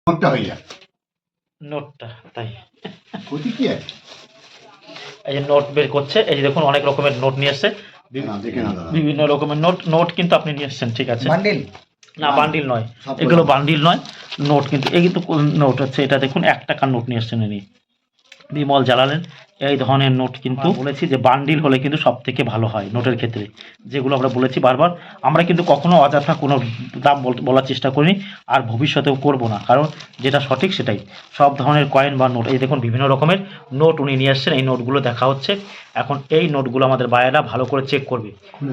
নোটটা হয়ে যায়। নোটটা তাই ক্ষতি কি আছে? এই যে নোট বের করছে, এই যে দেখুন অনেক রকমের নোট নিয়ে এসছে, না, দেখে না দাদা। বিভিন্ন রকমের নোট কিন্তু আপনি নিয়ে এসছেন, ঠিক আছে। বান্ডিল না বান্ডিল নয়, সব এগুলো বান্ডিল নয়, নোট কিন্তু এই কিন্তু নোট হচ্ছে, এটা দেখুন 1 টাকার নোট নিয়ে এসছেন ইনি, বিমল জালালেন। এই ধরনের নোট কিন্তু বলেছি যে বান্ডিল হলে কিন্তু সব থেকে ভালো হয় নোটের ক্ষেত্রে, যেগুলো আমরা বলেছি বারবার। আমরা কিন্তু কখনো অযথা কোনো দাম বলার চেষ্টা করিনি, আর ভবিষ্যতেও করব না, কারণ যেটা সঠিক সেটাই। সব ধরনের কয়েন বা নোট, এই দেখুন বিভিন্ন রকমের নোট উনি নিয়ে আসছেন, এই নোটগুলো দেখা হচ্ছে এখন। এই নোটগুলো আমাদের বায়েরা ভালো করে চেক করবে।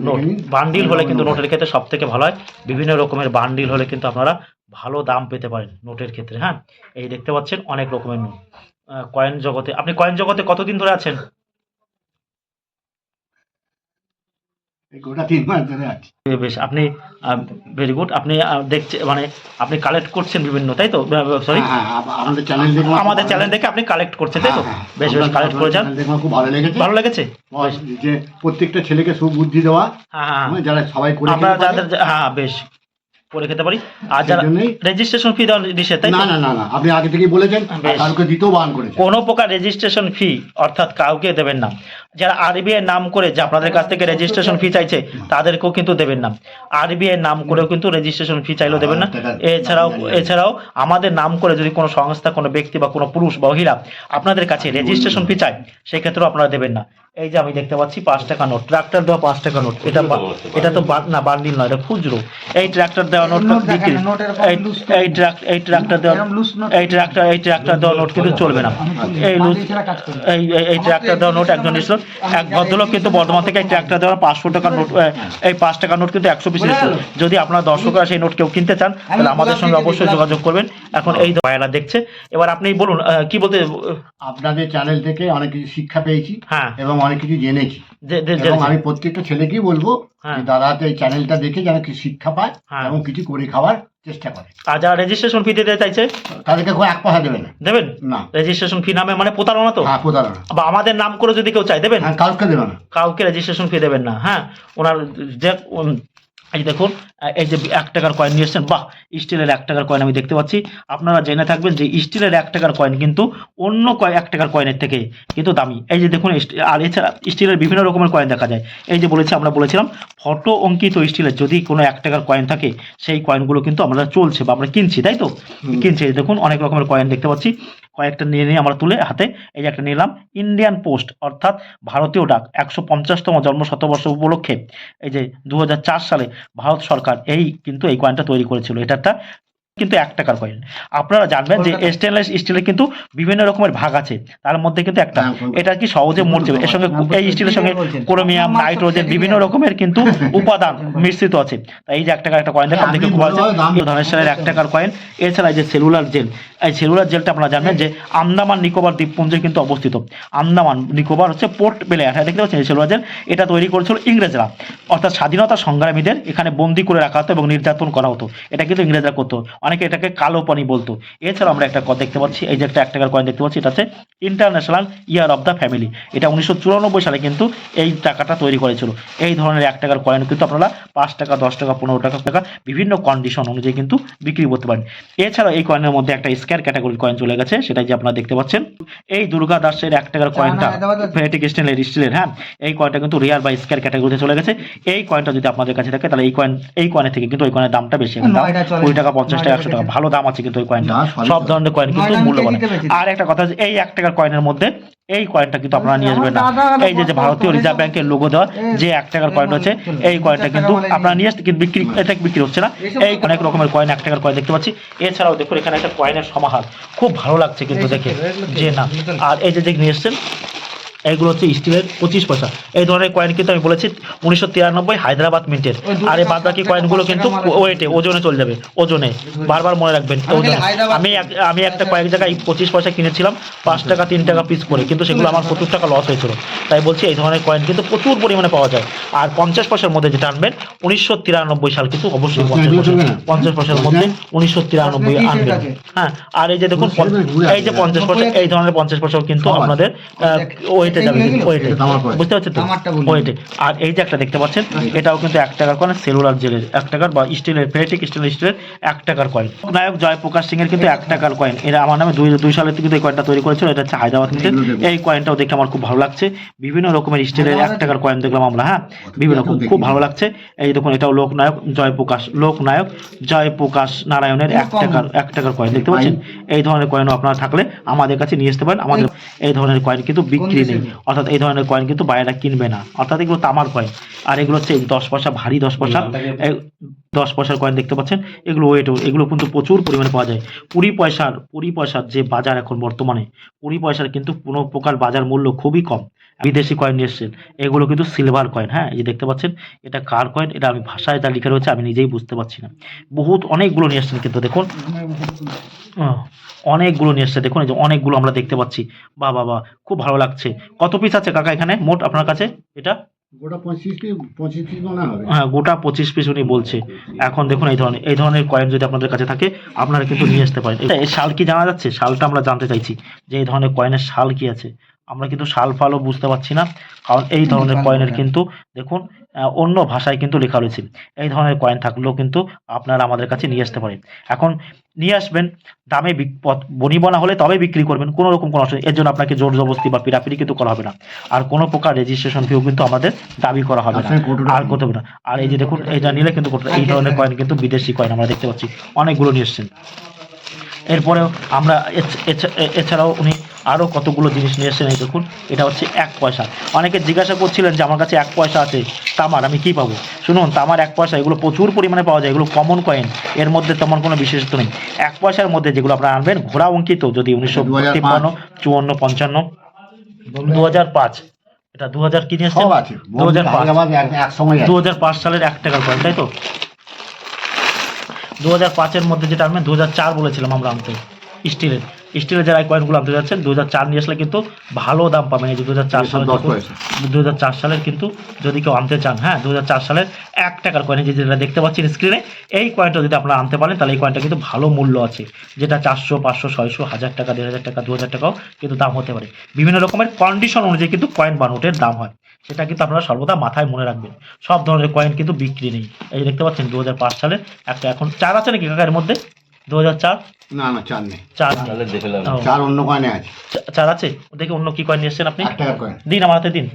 নোট বান্ডিল হলে কিন্তু নোটের ক্ষেত্রে সব থেকে ভালো হয়, বিভিন্ন রকমের বান্ডিল হলে কিন্তু আপনারা ভালো দাম পেতে পারেন নোটের ক্ষেত্রে। হ্যাঁ, এই দেখতে পাচ্ছেন অনেক রকমের নোট। কয়েন জগতে, আপনি কয়েন জগতে কতদিন ধরে আছেন? গোটা 3 মাস ধরে আছে। বেশ, আপনি ভেরি গুড। আপনি দেখছেন মানে আপনি কালেক্ট করছেন বিভিন্ন, তাই তো? সরি, হ্যাঁ, আমাদের চ্যানেল দেখে আমাদের চ্যানেল দেখে আপনি কালেক্ট করছেন, তাই তো? বেশ বেশ, কালেক্ট করে যান। দেখে খুব ভালো লেগেছে। ভালো লেগেছে যে প্রত্যেকটা ছেলেকে সুবুদ্ধি দেওয়া, হ্যাঁ হ্যাঁ, যারা সবাই করে আমরা খেতে পারে। যাদের হ্যাঁ বেশ করে খেতে পারি। আর যারা সেজন্যই- রেজিস্ট্রেশন ফি দেওয়ার বিষয়ে, তাই তো? না না না না, আপনি আগে থেকেই বলেছেন, বেশ। কালকে দিতেও বান করেছেন। কোনো প্রকার রেজিস্ট্রেশন ফি অর্থাৎ কাউকে দেবেন না। যারা আরবিআই নাম করে যে আপনাদের কাছ থেকে রেজিস্ট্রেশন ফি চাইছে তাদেরকেও কিন্তু দেবেন না। আরবিআই নাম করেও কিন্তু রেজিস্ট্রেশন ফি চাইলেও দেবেন না। এছাড়াও আমাদের নাম করে যদি কোনো সংস্থা, কোনো ব্যক্তি বা কোনো পুরুষ বা মহিলা আপনাদের কাছে রেজিস্ট্রেশন ফি চায়, সেক্ষেত্রেও আপনারা দেবেন না। এই যে আমি দেখতে পাচ্ছি 5 টাকা নোট, ট্রাক্টর দেওয়া 5 টাকা নোট, এটা তো না বান্ডিল নয়, এটা খুচরো। এই ট্রাক্টর দেওয়া নোট বিক্রি, এই ট্রাক্টর দেওয়া নোট কিন্তু চলবে না। এই ট্রাক্টর দেওয়া নোট একজন এসেছিল, এক ভদ্রলোক কিন্তু বর্ধমান থেকে এই ট্রাক্টর দেওয়া 500 টাকার নোট, এই 5 টাকার নোট কিন্তু 100 পিস এসেছিল। যদি আপনারা দর্শকরা সেই নোট কেউ কিনতে চান তাহলে আমাদের সঙ্গে অবশ্যই যোগাযোগ করবেন। এখন এই ভাইয়েরা দেখছে, এবার আপনি বলুন কি বলতে। আপনাদের চ্যানেল থেকে অনেক কিছু শিক্ষা পেয়েছি, হ্যাঁ, এবং অনেক কিছু জেনেছি, এবং জেনেছি। আমি প্রত্যেকটা ছেলেকেই বলবো হ্যাঁ। যে দাদা এই চ্যানেলটা দেখে যেন কিছু শিক্ষা পায়, হ্যাঁ। এবং কিছু করে খাওয়ার চেষ্টা করে। আর যারা রেজিস্ট্রেশন ফি দিতে চাইছে তাদেরকে কোনো 1 পয়সা দেবে না। দেবেন না। রেজিস্ট্রেশন ফি নামে মানে প্রতারণা তো। হ্যাঁ, প্রতারণা। বা আমাদের নাম করে যদি কেউ চাই দেবেন, হ্যাঁ, কাউকে দেবে না। কাউকে রেজিস্ট্রেশন ফি দেবেন না। হ্যাঁ, ওনার যে এই দেখুন এই যে 1 টাকার কয়েন নিয়ে এসছেন, বাহ, স্টিলের 1 টাকার কয়েন আমি দেখতে পাচ্ছি। আপনারা জেনে থাকবেন যে স্টিলের 1 টাকার কয়েন কিন্তু অন্য 1 টাকার কয়েনের থেকে কিন্তু দামি। এই যে দেখুন, আর এছাড়া স্টিলের বিভিন্ন রকমের কয়েন দেখা যায়। এই যে আমরা বলেছিলাম ফটো অঙ্কিত স্টিলের যদি কোনো 1 টাকার কয়েন থাকে, সেই কয়েনগুলো কিন্তু আমরা চলছে বা আমরা কিনছি, তাই তো? কিনছি। দেখুন অনেক রকমের কয়েন দেখতে পাচ্ছি, কয়েকটা নিয়ে আমরা তুলে হাতে। এই যে একটা নিলাম ইন্ডিয়ান পোস্ট অর্থাৎ ভারতীয় ডাক 150তম জন্ম শতবর্ষ উপলক্ষে, এই যে 2004 সালে ভারত সরকার এই কিন্তু এই কয়েনটা তৈরি করেছিল। এটা একটা কিন্তু 1 টাকার কয়েন। আপনারা জানবেন যে স্টেনলেস স্টিলের কিন্তু বিভিন্ন রকমের ভাগ আছে, তার মধ্যে কিন্তু একটা, এটা কি সহজে মরছে। এর সঙ্গে এই স্টিলের সঙ্গে ক্রোমিয়াম, নাইট্রোজেন, বিভিন্ন রকমের কিন্তু উপাদান মিশ্রিত আছে। তাই এই যে 1 টাকার একটা কয়েন দেখুন, দেখে খুব ভালো ধনেশ্বরের 1 টাকার কয়েন। এছাড়া এই যে সেলুলার জেল, এই সেলুলার জেলটা আপনারা জানবেন যে আন্দামান নিকোবর দ্বীপপুঞ্জে কিন্তু অবস্থিত। আন্দামান নিকোবর হচ্ছে পোর্ট ব্লেয়ার, দেখতে পাচ্ছেন এই সেলুলার জেল। এটা তৈরি করেছিল ইংরেজরা, অর্থাৎ স্বাধীনতা সংগ্রামীদের এখানে বন্দি করে রাখা হতো এবং নির্যাতন করা হতো। এটা কিন্তু ইংরেজরা করতো, অনেকে এটাকে কালো পানি বলতো। এছাড়া আমরা একটা দেখতে পাচ্ছি, এই যে একটা 1 টাকার কয়েন দেখতে পাচ্ছি, এটা হচ্ছে international year of the family. এটা 1994 সালে কিন্তু এই টাকাটা তৈরি করেছিল। এই ধরনের 1 টাকার কয়েন কিন্তু আপনারা 5 টাকা, 10 টাকা, 15 টাকা বিভিন্ন কন্ডিশন অনুযায়ী কিন্তু বিক্রি করতে পারেন। এছাড়া এই কয়েনের মধ্যে একটা স্কয়ার ক্যাটাগরির কয়েন চলে গেছে, সেটাই যে আপনারা দেখতে পাচ্ছেন। এই দুর্গা দাসের 1 টাকার কয়েনটা ফেনেটিক স্টিলের, হ্যাঁ, এই কয়েনটা কিন্তু রিয়ার বা স্কয়ার ক্যাটাগরিতে চলে গেছে। এই কয়েনটা যদি আপনাদের কাছে থাকে তাহলে এই কয়েনের থেকে কিন্তু ওই কয়েনের দামটা বেশি, 20 টাকা, 50 টাকা, 100 টাকা, ভালো দাম আছে কিন্তু ওই কয়েনটা। সব ধরনের কয়েন কিন্তু মূল্যবান। আর একটা কথা, এই 1 টাকার কয়েনের মধ্যে এই কয়েনটা কিন্তু আপনারা নিয়ে আসবেন না। এই যে ভারতীয় রিজার্ভ ব্যাংকের লোগো দেওয়া যে 1 টাকার কয়েন হচ্ছে, এই কয়েনটা কিন্তু আপনারা নিয়ে আসতে কিন্তু বিক্রি হচ্ছে না। এই অনেক রকমের কয়েন 1 টাকার কয়েন দেখতে পাচ্ছি। এছাড়াও দেখুন এখানে একটা কয়েনের সমাহার, খুব ভালো লাগছে কিন্তু দেখে যে না। আর এই যে নিয়ে এসছেন, এইগুলো হচ্ছে স্টিলের 25 পয়সা। এই ধরনের কয়েন কিন্তু আমি বলেছি 1993 হায়দ্রাবাদ মিন্টের। আর এই বাদ বাকি কয়েনগুলো কিন্তু ওয়েটে, ওজনে চলে যাবে, ওজনে, বারবার মনে রাখবেন ওজনে। আমি একটা কয়েক জায়গায় 25 পয়সা কিনেছিলাম 5 টাকা 3 টাকা পিস করে, কিন্তু সেগুলো আমার 70 টাকা লস হয়েছিল। তাই বলছি এই ধরনের কয়েন কিন্তু প্রচুর পরিমাণে পাওয়া যায়। আর 50 পয়সার মধ্যে যেটা আনবেন 1993 সাল কিন্তু অবশ্যই 50 পয়সার মধ্যে 1993 আনবেন। হ্যাঁ, আর এই যে দেখুন এই যে 50 পয়সা, এই ধরনের 50 পয়সাও কিন্তু আপনাদের ওয়েট ওয়েটে যাবে, ওয়েটে, এটা তামার coin। বুঝতে পারছেন তো, তামারটা বলুন। ওয়েটে। আর এই যে একটা দেখতে পাচ্ছেন, এটাও কিন্তু 1 টাকার কয়েন, সেলুলার জেলের 1 টাকার বা স্টিলের, ফেরেটিক স্টিলের 1 টাকার কয়েন। নায়ক জয়প্রকাশ সিং এর কিন্তু 1 টাকার কয়েন, এটা আমার নামে 2 সালে কিন্তু এই কয়েনটা তৈরি করেছিল, এটা হচ্ছে হায়দ্রাবাদ থেকে। এই কয়েনটাও দেখে আমার খুব ভালো লাগছে। বিভিন্ন রকমের স্টিলের 1 টাকার কয়েন দেখলাম আমরা, হ্যাঁ, বিভিন্ন খুব ভালো লাগছে। এই দেখুন, এটাও লোকনায়ক জয়প্রকাশ নারায়ণের 1 টাকার কয়েন দেখতে পাচ্ছেন। এই ধরনের কয়েনও আপনারা থাকলে আমাদের কাছে নিয়ে আসতে পারেন। আমাদের এই ধরনের কয়েন কিন্তু বিক্রি নেই, অর্থাৎ এই ধরনের কয়েন কিন্তু বাইরেরা কিনবে না, অর্থাৎ এগুলো তামার কয়েন। আর এগুলো হচ্ছে 10 পয়সা, ভারী 10 পয়সা, 10 পয়সার কয়েন দেখতে পাচ্ছেন। এগুলো ওয়েট, এগুলো কিন্তু প্রচুর পরিমাণে পাওয়া যায়। 20 পয়সার যে বাজার এখন বর্তমানে, 20 পয়সার কিন্তু কোনো প্রকার বাজার মূল্য খুবই কম। বিদেশি কয়েন নিয়ে এসছেন, এগুলো কিন্তু সিলভার কয়েন, হ্যাঁ, এই যে দেখতে পাচ্ছেন, এটা কার কয়েন, এটা আমি ভাষায় যা লেখা রয়েছে আমি নিজেই বুঝতে পারছি না। অনেকগুলো নিয়ে এসছেন কিন্তু দেখুন, অনেকগুলো নিয়ে এসছে দেখুন, এই যে অনেকগুলো আমরা দেখতে পাচ্ছি। বাহ, খুব ভালো লাগছে। কত পিস আছে কাকা এখানে মোট আপনার কাছে? এটা গোটা 25 পিস মনে হবে। হ্যাঁ, গোটা 25 পিস উনি বলছে। এখন দেখুন, এই ধরনের কয়েন যদি আপনাদের কাছে থাকে, আপনারা কিন্তু নিয়ে আসতে পারেন। এই সাল কি জানা যাচ্ছে? সালটা আমরা জানতে চাইছি যে এই ধরনের কয়েনের সাল কি আছে। আমরা কিন্তু সাল ফালও বুঝতে পারছি না, কারণ এই ধরনের কয়েনের কিন্তু দেখুন অন্য ভাষায় কিন্তু লেখা রয়েছে। এই ধরনের কয়েন থাকলেও কিন্তু আপনারা আমাদের কাছে নিয়ে আসতে পারেন। এখন নিয়ে আসবেন, দামে বনিবনা হলে তবে বিক্রি করবেন, কোনো রকম কোনো অসুবিধা, এর জন্য আপনাকে জোর জবরদস্তি বা পিরাপিরি কিন্তু করা হবে না। আর কোনো প্রকার রেজিস্ট্রেশন ফিও কিন্তু আমাদের দাবি করা হবে না, আর করতে হবে না। আর এই যে দেখুন, এটা নিলে কিন্তু এই ধরনের কয়েন কিন্তু বিদেশি কয়েন আমরা দেখতে পাচ্ছি, অনেকগুলো নিয়ে এসছেন। এরপরেও আমরা এছাড়াও উনি আরও কতগুলো জিনিস নিয়ে এসেছেন। এই দেখুন, এটা হচ্ছে 1 পয়সা। অনেকে জিজ্ঞাসা করছিলেন যে আমার কাছে 1 পয়সা আছে তামার, আমি কি পাবো? শুনুন, তামার 1 পয়সা এগুলো প্রচুর পরিমাণে পাওয়া যায়, এগুলো কমন কয়েন, এর মধ্যে তেমন কোনো বিশেষত্ব নেই। 1 পয়সার মধ্যে যেগুলো আপনারা আনবেন ঘোড়া অঙ্কিত, যদি 1953, 54, 55, 2005, এটা 2000 কি নিয়ে এসেছেন? সব আছে 2005 সালের 1 টাকার কয়েন, তাই তো? 2005-এর মধ্যে যেটা আনবেন, 2004 বলেছিলাম আমরা আনতে, স্টিলের যারা কয়েনগুলো আনতে যাচ্ছেন 2004 নিয়ে আসলে কিন্তু ভালো দাম পাবেন। এই যে 2004 সালের কিন্তু যদি কেউ আনতে চান, হ্যাঁ, 2004 সালের 1 টাকার কয়েন, যেটা দেখতে পাচ্ছেন স্ক্রিনে, এই কয়েনটা যদি আপনারা আনতে পারেন তাহলে এই কয়েনটা কিন্তু ভালো মূল্য আছে, যেটা 400, 500, 600, 1000 টাকা, 1500 টাকা, 2000 টাকাও কিন্তু দাম হতে পারে। বিভিন্ন রকমের কন্ডিশন অনুযায়ী কিন্তু কয়েন বা নোটের দাম হয়, সেটা কিন্তু আপনারা সর্বদা মাথায় মনে রাখবেন। সব ধরনের কয়েন কিন্তু বিক্রি নেই। এই যে দেখতে পাচ্ছেন 2005 সালের একটা, এখন 4 আছে নাকি কাকা এর মধ্যে? 2004 না 4 নেই, 4 4 অন্য কয়েনে আছে। 4 আছে, দেখে অন্য কি কয়েন নিয়ে এসেছেন আপনি? 1 টাকার কয়েন দিন আমার হাতে দিন।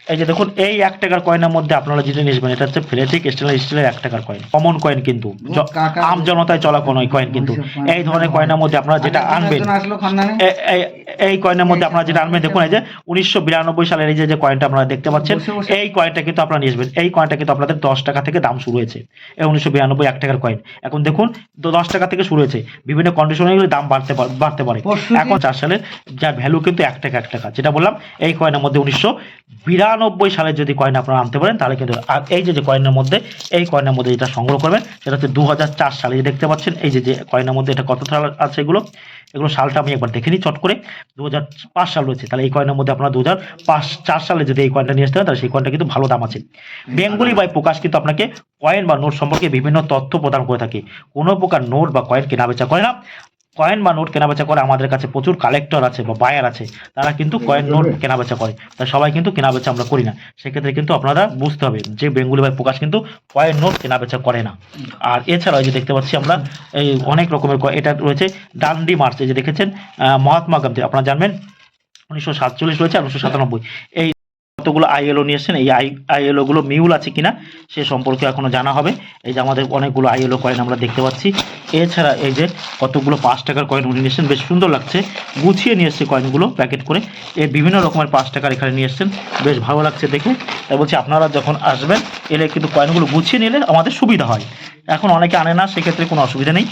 এই যে দেখুন, এই 1 টাকার কয়েনের মধ্যে আপনারা যেটা নিয়েছেন, এটা হচ্ছে ফেরেটিক স্টিলের 1 টাকার কয়েন, কমন কয়েন, কিন্তু আম জনতায় চলা কোনো কয়েন কিন্তু। এই ধরনের কয়েনের মধ্যে আপনারা যেটা আনবেন, এই কয়েনের মধ্যে আপনারা যেটা আনবেন, দেখুন এই যে 1992 সালের এই যে কয়েনটা আপনারা দেখতে পাচ্ছেন, এই কয়েনটা কিন্তু আপনারা নিয়ে আসবেন। এই কয়েনটা কিন্তু আপনাদের 10 টাকা থেকে দাম শুরু হয়েছে, এই 1992 1 টাকার কয়েন। এখন দেখুন 10 টাকা থেকে শুরু হয়েছে, বিভিন্ন কন্ডিশনে দাম বাড়তে পারে। এখন 4 সালের যার ভ্যালু কিন্তু 1 টাকা, যেটা বললাম, এই কয়েনের মধ্যে 1992 সালের যদি কয়েন আপনারা আনতে পারেন তাহলে কিন্তু। আর এই যে কয়েনের মধ্যে, এই কয়েনের মধ্যে যেটা সংগ্রহ করবেন সেটা হচ্ছে 2004 সালে, যে দেখতে পাচ্ছেন এই যে কয়েনের মধ্যে এটা কত সাল আছে, এগুলো সালটা আমি একবার দেখে নিই চট করে। 2005 সাল রয়েছে, তাহলে এই কয়েনের মধ্যে আপনারা 2004 সালে যদি এই কয়েনটা নিয়ে আসতে পারেন তাহলে সেই কয়েনটা কিন্তু ভালো দাম আছে। বেঙ্গলি বাই প্রকাশ কিন্তু আপনাকে কয়েন বা নোট সম্পর্কে বিভিন্ন তথ্য প্রদান করে থাকে। কোনো প্রকার নোট বা কয়েন কেনাবেচা করে না। কয়েন বা নোট কেনাবেচা করে আমাদের কাছে প্রচুর কালেক্টর আছে বা বায়ার আছে, তারা কিন্তু কয়েন নোট কেনাবেচা করে, তাই সবাই কিন্তু কেনাবেচা আমরা করি না। সেক্ষেত্রে কিন্তু আপনারা বুঝতে হবে যে বেঙ্গলি বাই প্রকাশ কিন্তু কয়েন নোট কেনাবেচা করে না। আর এছাড়াও যে দেখতে পাচ্ছি আমরা এই অনেক রকমের এটা রয়েছে ডান্ডি মার্চ, এই যে দেখেছেন মহাত্মা গান্ধী, আপনারা জানবেন 1947 রয়েছে আর 1997। এই কতগুলো আইএলও নিয়ে এসেছেন, এই আইএলও গুলো মিউল আছে কিনা সে সম্পর্কে এখনো জানা হবে। এই যে আমাদের অনেকগুলো আইএলও কয়েন আমরা দেখতে পাচ্ছি। এছাড়া এই যে কতগুলো 5 টাকার কয়েন উনি নিয়ে এসেছেন, বেশ সুন্দর লাগছে, গুছিয়ে নিয়ে এসছে কয়েনগুলো প্যাকেট করে। এই বিভিন্ন রকমের 5 টাকার এখানে নিয়ে এসেছেন, বেশ ভালো লাগছে দেখে। তাই বলছি আপনারা যখন আসবেন এলে কিন্তু কয়েনগুলো গুছিয়ে নিলে আমাদের সুবিধা হয়। এখন অনেকে আনে না, সেক্ষেত্রে কোনো অসুবিধা নেই,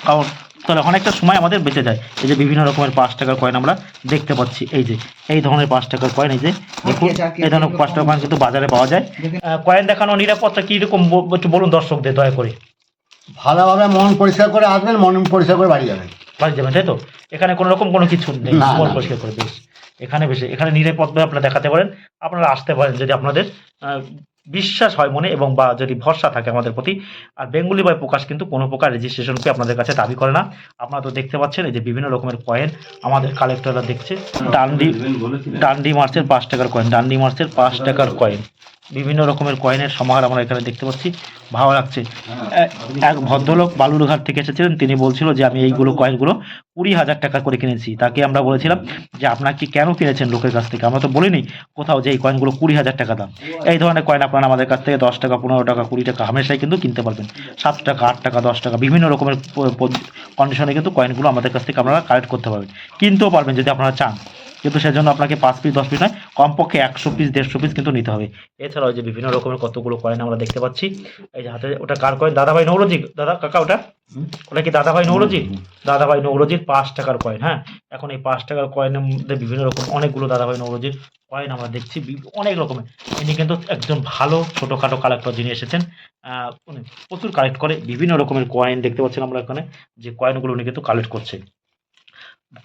কারণ তাহলে অনেকটা সময় আমাদের বেঁচে যায়। এই যে বিভিন্ন রকমের 5 টাকার কয়েন আমরা দেখতে পাচ্ছি, এই ধরনের 5 টাকার কয়েন, এই যে দেখুন এই ধরনের 5 টাকার কয়েন কিন্তু বাজারে পাওয়া যায়। কয়েন দেখানোর নিরাপত্তা কীরকম একটু বলুন দর্শকদের দয়া করে। ভালোভাবে মন পরিষ্কার করে আসবেন, মন পরিষ্কার করে বাড়ি যাবেন, তাই তো? এখানে কোনো রকম কোনো কিছু নেই, মন পরিষ্কার করে বেশ। এখানে নিরাপদভাবে আপনারা দেখাতে পারেন, আপনারা আসতে পারেন যদি আপনাদের বিশ্বাস হয় মনে এবং বা যদি ভরসা থাকে আমাদের প্রতি। আর বেঙ্গলি বয় প্রকাশ কিন্তু কোনো প্রকার রেজিস্ট্রেশন ফি আপনাদের কাছে দাবি করে না। আপনারা তো দেখতে পাচ্ছেন এই যে বিভিন্ন রকমের কয়েন আমাদের কালেক্টররা দেখছে। ডান্ডি মার্চের 5 টাকার কয়েন, ডান্ডি মার্চের 5 টাকার কয়েন, বিভিন্ন রকমের কয়েনের সমাহার আমরা এখানে দেখতে পাচ্ছি। ভালো লাগছে। এক ভদ্রলোক বালুরঘাট থেকে এসেছিলেন, তিনি বলছিল যে আমি এইগুলো কয়েনগুলো 20,000 টাকা করে কিনেছি। তাকে আমরা বলেছিলাম যে আপনার কি কেন কিনেছেন লোকের কাছ থেকে? আমরা তো বলিনি কোথাও যে এই কয়েনগুলো 20,000 টাকা দাম। এই ধরনের কয়েন আপনারা আমাদের কাছ থেকে 10 টাকা, 15 টাকা, 20 টাকা হামেশাই কিন্তু কিনতে পারবেন। 7 টাকা, 8 টাকা, 10 টাকা বিভিন্ন রকমের কন্ডিশনে কিন্তু কয়েনগুলো আমাদের কাছ থেকে আপনারা কালেক্ট করতে পারবেন, কিনতেও পারবেন যদি আপনারা চান। কিন্তু সেজন্য আপনাকে 5 পিস 10 পিস নয়, কমপক্ষে 100 পিস 150 পিস কিন্তু নিতে হবে। এছাড়াও যে বিভিন্ন রকমের কতগুলো কয়েন আমরা দেখতে পাচ্ছি। এই যে হাতে ওটা কার কয়েন? দাদাভাই নৌরজি, দাদা কাকা ওটা কি দাদাভাই নৌরজি? দাদাভাই নৌরজির 5 টাকার কয়েন। হ্যাঁ, এখন এই 5 টাকার কয়েনের মধ্যে বিভিন্ন রকম অনেকগুলো দাদাভাই নৌরজির কয়েন আমরা দেখছি, অনেক রকমের। ইনি কিন্তু একজন ভালো ছোটোখাটো কালেক্টর যিনি এসেছেন, উনি প্রচুর কালেক্ট করে বিভিন্ন রকমের কয়েন দেখতে পাচ্ছেন আমরা এখানে, যে কয়েনগুলো উনি কিন্তু কালেক্ট করছে।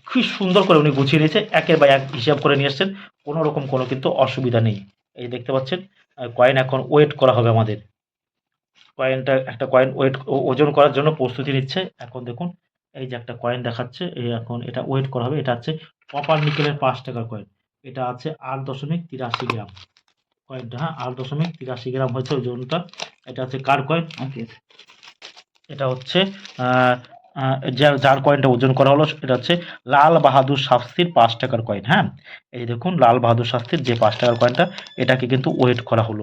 খুব সুন্দর করে উনি গুছিয়ে নিয়েছে, একের বা এক হিসাব করে নিয়ে এসছেন, কোনো রকম কোনো কিন্তু অসুবিধা নেই। এই দেখতে পাচ্ছেন কয়েন এখন ওয়েট করা হবে আমাদের। কয়েনটা একটা কয়েন ওয়েট ওজন করার জন্য প্রস্তুতি নিচ্ছে। এখন দেখুন এই যে একটা কয়েন দেখাচ্ছে, এই এখন এটা ওয়েট করা হবে। এটা হচ্ছে কপার নিকেলের 5 টাকার কয়েন। এটা আছে 8.83 গ্রাম কয়েনটা। হ্যাঁ, 8.83 গ্রাম হয়েছে ওজনটা। এটা হচ্ছে কার কয়েন? এটা হচ্ছে যার কয়েনটা ওজন করা হলো এটা হচ্ছে লাল বাহাদুর শাস্ত্রীর 5 টাকার কয়েন। হ্যাঁ, এই দেখুন লাল বাহাদুর শাস্ত্রীর যে 5 টাকার কয়েনটা, এটাকে কিন্তু ওয়েট করা হলো।